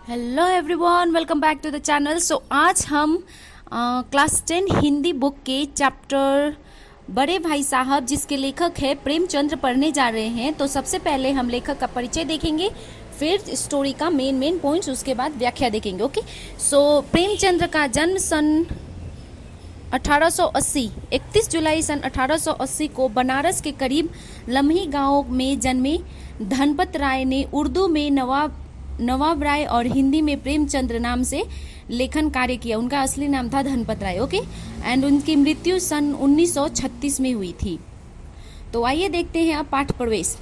Hello everyone, welcome back to the channel. So आज हम class 10 Hindi book के chapter Bade Bhai साहब, जिसके लेखक है प्रेमचंद्र, पढ़ने जा रहे हैं। तो सबसे पहले हम लेखक का परिचय देखेंगे, फिर स्टोरी का मेन पॉइंट्स, उसके बाद व्याख्या देखेंगे। ओके, सो प्रेमचंद्र का जन्म सन 1880 31 जुलाई सन 1880 को बनारस के करीब लम्ही गांव में जन्मे धनपत राय ने उर्दू में नवाब राय और हिंदी में प्रेमचंद्र नाम से लेखन कार्य किया। उनका असली नाम था धनपत राय। ओके, एंड उनकी मृत्यु सन 1936 में हुई थी। तो आइए देखते हैं अब पाठ प्रवेश।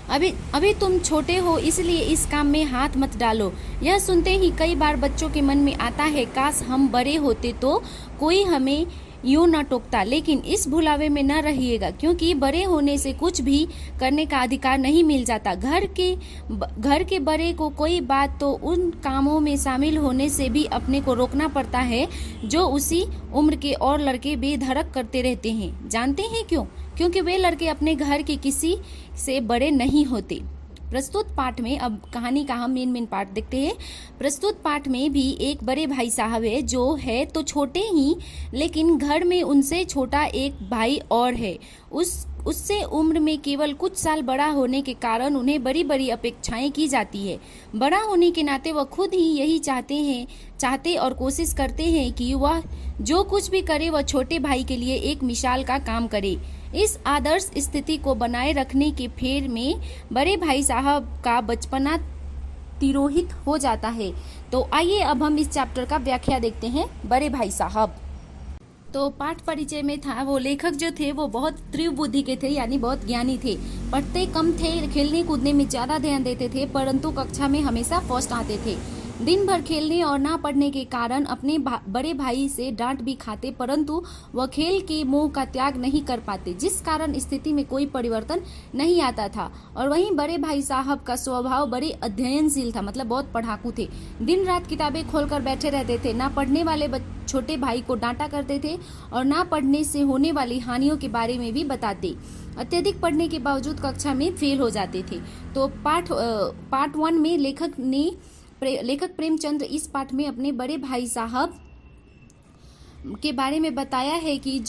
अभी तुम छोटे हो, इसलिए इस काम में हाथ मत डालो। यह सुनते ही कई बार बच्चों के मन में आता है, काश हम बड़े होते तो कोई हमें यूं न टोकता। लेकिन इस भुलावे में न रहिएगा, क्योंकि बड़े होने से कुछ भी करने का अधिकार नहीं मिल जाता। घर के बड़े को कोई बात तो उन कामों में शामिल होने से भी अपने को रोकना पड़ता है जो उसी उम्र के और लड़के बेधड़क करते रहते हैं। जानते हैं क्यों? क्योंकि वे लड़के अपने घर के किसी से बड़े नहीं होते। प्रस्तुत पाठ में अब कहानी का हम मेन पार्ट देखते हैं। प्रस्तुत पाठ में भी एक बड़े भाई साहब है, जो है तो छोटे ही, लेकिन घर में उनसे छोटा एक भाई और है। उससे उम्र में केवल कुछ साल बड़ा होने के कारण उन्हें बड़ी बड़ी अपेक्षाएं की जाती है। बड़ा होने के नाते वह खुद ही यही चाहते और कोशिश करते हैं कि वह जो कुछ भी करे वह छोटे भाई के लिए एक मिसाल का काम करे। इस आदर्श स्थिति को बनाए रखने के फेर में बड़े भाई साहब का बचपना तिरोहित हो जाता है। तो आइए अब हम इस चैप्टर का व्याख्या देखते हैं। बड़े भाई साहब, तो पाठ परिचय में था, वो लेखक जो थे वो बहुत तीव्र बुद्धि के थे, यानी बहुत ज्ञानी थे। पढ़ते कम थे, खेलने कूदने में ज्यादा ध्यान देते थे, परंतु कक्षा में हमेशा फर्स्ट आते थे। दिन भर खेलने और ना पढ़ने के कारण अपने बड़े भाई से डांट भी खाते, परंतु वह खेल के मोह का त्याग नहीं कर पाते, जिस कारण स्थिति में कोई परिवर्तन नहीं आता था। और वहीं बड़े भाई साहब का स्वभाव बड़े अध्ययनशील था, मतलब बहुत पढ़ाकू थे। दिन रात किताबें खोलकर बैठे रहते थे। ना पढ़ने वाले छोटे भाई को डांटा करते थे और ना पढ़ने से होने वाली हानियों के बारे में भी बताते। अत्यधिक पढ़ने के बावजूद कक्षा में फेल हो जाते थे। तो पार्ट 1 में लेखक प्रेमचंद्र इस पाठ में अपने बड़े भाई साहब के बारे में बताया है कि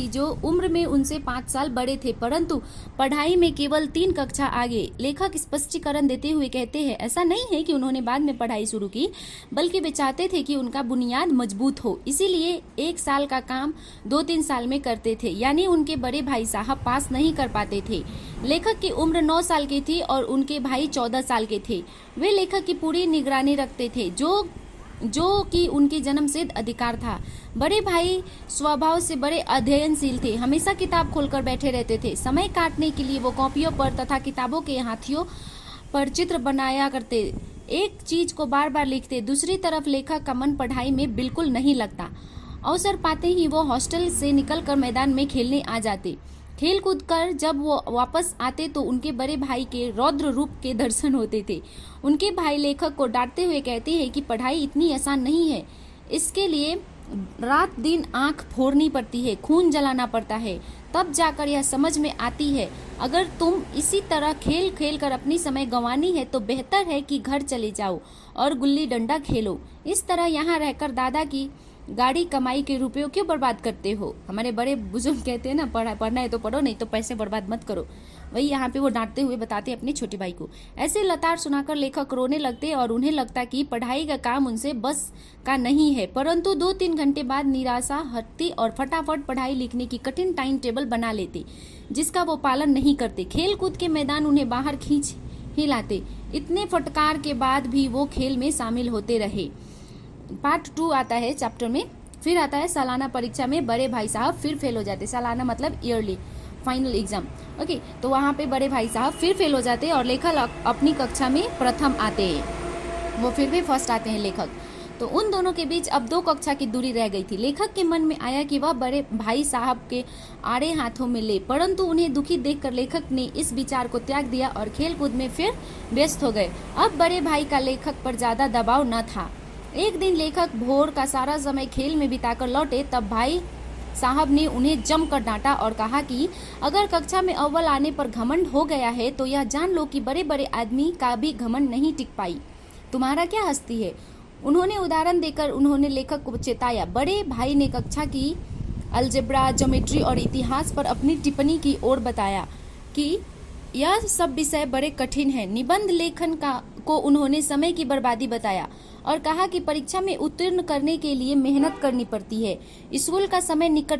जो उम्र में उनसे 5 साल बड़े थे, परंतु पढ़ाई में केवल 3 कक्षा आगे। लेखक स्पष्टीकरण देते हुए कहते हैं, ऐसा नहीं है कि उन्होंने बाद में पढ़ाई शुरू की, बल्कि वे चाहते थे कि उनका बुनियाद मजबूत हो, इसीलिए 1 साल का काम 2-3 साल में करते थे। यानी उनके बड़े भाई साहब पास नहीं कर पाते थे। लेखक की उम्र 9 साल की थी और उनके भाई 14 साल के थे। वे लेखक की पूरी निगरानी रखते थे, जो कि उनके जन्म सिद्ध अधिकार था। बड़े भाई स्वभाव से बड़े अध्ययनशील थे, हमेशा किताब खोलकर बैठे रहते थे। समय काटने के लिए वो कॉपियों पर तथा किताबों के हाथियों पर चित्र बनाया करते, एक चीज को बार बार लिखते। दूसरी तरफ लेखक का मन पढ़ाई में बिल्कुल नहीं लगता। अवसर पाते ही वो हॉस्टल से निकलकर मैदान में खेलने आ जाते। खेल कूद कर जब वो वापस आते तो उनके बड़े भाई के रौद्र रूप के दर्शन होते थे। उनके भाई लेखक को डांटते हुए कहते हैं कि पढ़ाई इतनी आसान नहीं है, इसके लिए रात दिन आंख फोड़नी पड़ती है, खून जलाना पड़ता है, तब जाकर यह समझ में आती है। अगर तुम इसी तरह खेल कर अपनी समय गंवानी है तो बेहतर है कि घर चले जाओ और गुल्ली डंडा खेलो। इस तरह यहाँ रहकर दादा की गाड़ी कमाई के रुपयों क्यों बर्बाद करते हो? हमारे बड़े बुजुर्ग कहते हैं ना, पढ़ना है तो पढ़ो, नहीं तो पैसे बर्बाद मत करो। वही यहाँ पे वो डांटते हुए बताते अपने छोटे भाई को। ऐसे लताड़ सुनाकर लेखक रोने लगते और उन्हें लगता कि पढ़ाई का काम उनसे बस का नहीं है। परंतु 2-3 घंटे बाद निराशा हटती और फटाफट पढ़ाई लिखने की कठिन टाइम टेबल बना लेते, जिसका वो पालन नहीं करते। खेल कूद के मैदान उन्हें बाहर खींच ही लाते। इतने फटकार के बाद भी वो खेल में शामिल होते रहे। पार्ट 2 आता है चैप्टर में, फिर आता है सालाना परीक्षा में बड़े भाई साहब फिर फेल हो जाते। सालाना मतलब ईयरली फाइनल एग्जाम। ओके, तो वहाँ पे बड़े भाई साहब फिर फेल हो जाते और लेखक अपनी कक्षा में प्रथम आते हैं, वो फिर भी फर्स्ट आते हैं लेखक। तो उन दोनों के बीच अब 2 कक्षा की दूरी रह गई थी। लेखक के मन में आया कि वह बड़े भाई साहब के आड़े हाथों में ले, परंतु उन्हें दुखी देखकर लेखक ने इस विचार को त्याग दिया और खेल कूद में फिर व्यस्त हो गए। अब बड़े भाई का लेखक पर ज्यादा दबाव न था। एक दिन लेखक भोर का सारा समय खेल में बिताकर लौटे, तब भाई साहब ने उन्हें जमकर डांटा और कहा कि अगर कक्षा में अव्वल आने पर घमंड हो गया है तो यह जान लो कि बड़े बड़े आदमी का भी घमंड नहीं टिक पाई। तुम्हारा क्या हस्ती है। उन्होंने उदाहरण देकर उन्होंने लेखक को चेताया। बड़े भाई ने कक्षा की अलजेब्रा, ज्योमेट्री और इतिहास पर अपनी टिप्पणी की ओर बताया कि यह सब विषय बड़े कठिन हैं। निबंध लेखन को उन्होंने समय की बर्बादी बताया और कहा कि परीक्षा में उत्तीर्ण करने के लिए मेहनत करनी पड़ती है। स्कूल का समय निकट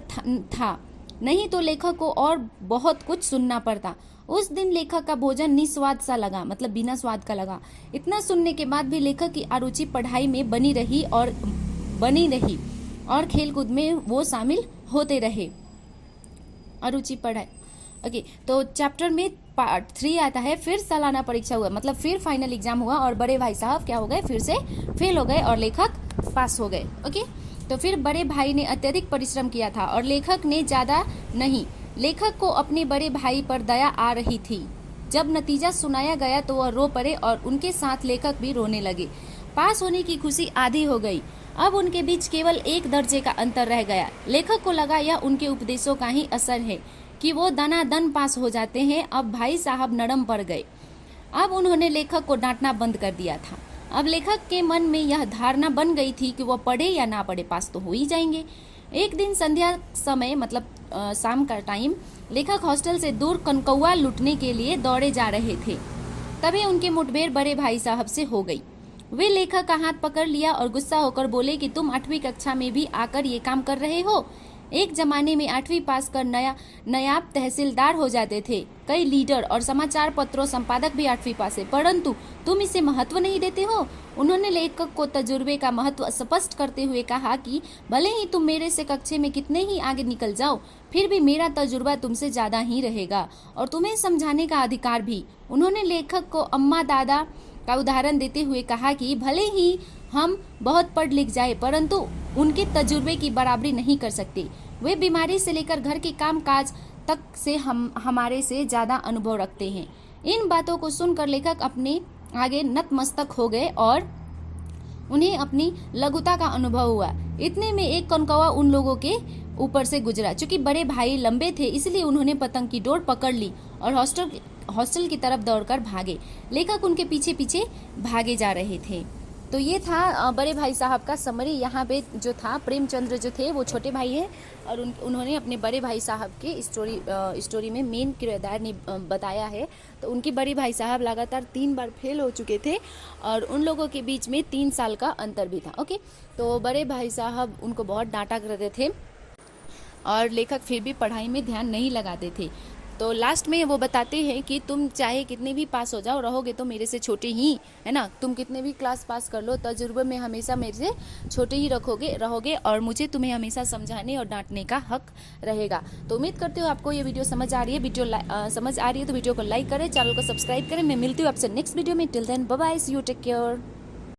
था, नहीं तो लेखक को और बहुत कुछ सुनना पड़ता। उस दिन लेखक का भोजन निस्वाद सा लगा, मतलब बिना स्वाद का लगा। इतना सुनने के बाद भी लेखक की अरुचि पढ़ाई में बनी रही और खेलकूद में वो शामिल होते रहे। अरुचि पढ़ाई। ओके, तो चैप्टर में पार्ट 3 आता है। फिर सालाना परीक्षा हुआ, मतलब फिर फाइनल एग्जाम हुआ और बड़े भाई साहब क्या हो गए, फिर से फेल हो गए और लेखक पास हो गए। ओके, तो फिर बड़े भाई ने अत्यधिक परिश्रम किया था और लेखक ने ज्यादा नहीं। लेखक को अपने बड़े भाई पर दया आ रही थी। जब नतीजा सुनाया गया तो वह रो पड़े और उनके साथ लेखक भी रोने लगे। पास होने की खुशी आधी हो गई। अब उनके बीच केवल 1 दर्जे का अंतर रह गया। लेखक को लगा यह उनके उपदेशों का ही असर है कि वो दनादन पास हो जाते हैं। अब भाई साहब नरम पड़ गए। अब उन्होंने लेखक को डांटना बंद कर दिया था। अब लेखक के मन में यह धारणा बन गई थी कि वह पढ़े या ना पढ़े, पास तो हो ही जाएंगे। एक दिन संध्या समय, मतलब शाम का टाइम, लेखक हॉस्टल से दूर कनकौआ लूटने के लिए दौड़े जा रहे थे। तभी उनकी मुठभेड़ बड़े भाई साहब से हो गई। वे लेखक का हाथ पकड़ लिया और गुस्सा होकर बोले कि तुम 8वीं कक्षा में भी आकर ये काम कर रहे हो। एक जमाने में 8वीं पास कर नायाब तहसीलदार हो जाते थे। कई लीडर और समाचार पत्रों संपादक भी 8वीं पास है, परंतु तुम इसे महत्व नहीं देते हो। उन्होंने लेखक को तजुर्बे का महत्व स्पष्ट करते हुए कहा कि भले ही तुम मेरे से कक्षा में कितने ही आगे निकल जाओ, फिर भी मेरा तजुर्बा तुमसे ज्यादा ही रहेगा और तुम्हें समझाने का अधिकार भी। उन्होंने लेखक को अम्मा दादा का उदाहरण देते हुए कहा कि भले ही हम बहुत पढ़ लिख जाए, परंतु उनके तजुर्बे की बराबरी नहीं कर सकते। वे बीमारी से लेकर घर के काम काज तक से हमारे से ज्यादा अनुभव रखते हैं। इन बातों को सुनकर लेखक अपने आगे नतमस्तक हो गए और उन्हें अपनी लघुता का अनुभव हुआ। इतने में एक कनकौआ उन लोगों के ऊपर से गुजरा। चूंकि बड़े भाई लंबे थे, इसलिए उन्होंने पतंग की डोर पकड़ ली और हॉस्टल की तरफ दौड़कर भागे। लेखक उनके पीछे पीछे भागे जा रहे थे। तो ये था बड़े भाई साहब का समरी। यहाँ पे जो था, प्रेमचंद्र जो थे वो छोटे भाई हैं और उन्होंने अपने बड़े भाई साहब के स्टोरी में मेन किरदार ने बताया है। तो उनके बड़े भाई साहब लगातार 3 बार फेल हो चुके थे और उन लोगों के बीच में 3 साल का अंतर भी था। ओके, तो बड़े भाई साहब उनको बहुत डांटा करते थे और लेखक फिर भी पढ़ाई में ध्यान नहीं लगाते थे। तो लास्ट में वो बताते हैं कि तुम चाहे कितने भी पास हो जाओ, रहोगे तो मेरे से छोटे ही, है ना। तुम कितने भी क्लास पास कर लो, तजुर्बे में हमेशा मेरे से छोटे ही रहोगे और मुझे तुम्हें हमेशा समझाने और डांटने का हक रहेगा। तो उम्मीद करती हूँ आपको ये वीडियो समझ आ रही है। समझ आ रही है तो वीडियो को लाइक करें, चैनल को सब्सक्राइब करें। मैं मिलती हूँ आपसे नेक्स्ट वीडियो में। Till then bye bye, see you, take care.